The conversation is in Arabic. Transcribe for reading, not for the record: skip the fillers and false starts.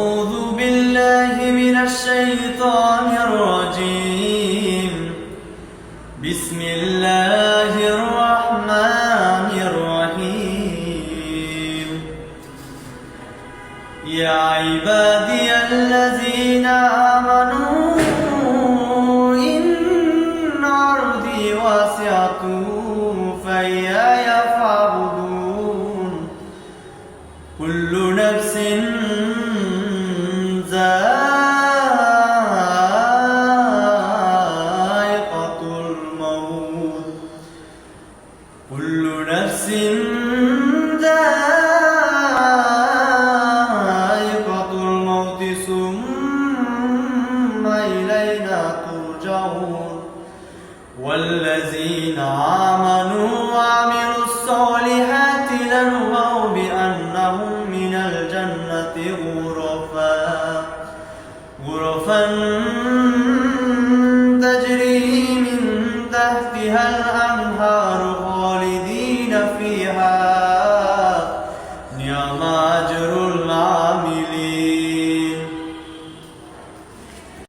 أعوذ بالله من الشيطان الرجيم. بسم الله الرحمن الرحيم. يا عبادي الذين آمنوا إن أرضي واسعة فإياي فاعبدون. كل نفس ذائقة الموت. كل نفس ذائقة الموت ثم إلينا ترجعون. والذين آمنوا وعملوا الصالحات لنبوئنهم من الجنة غرفا تجري من تحتها الأنهار خالدين فيها. نعم أجر العاملين.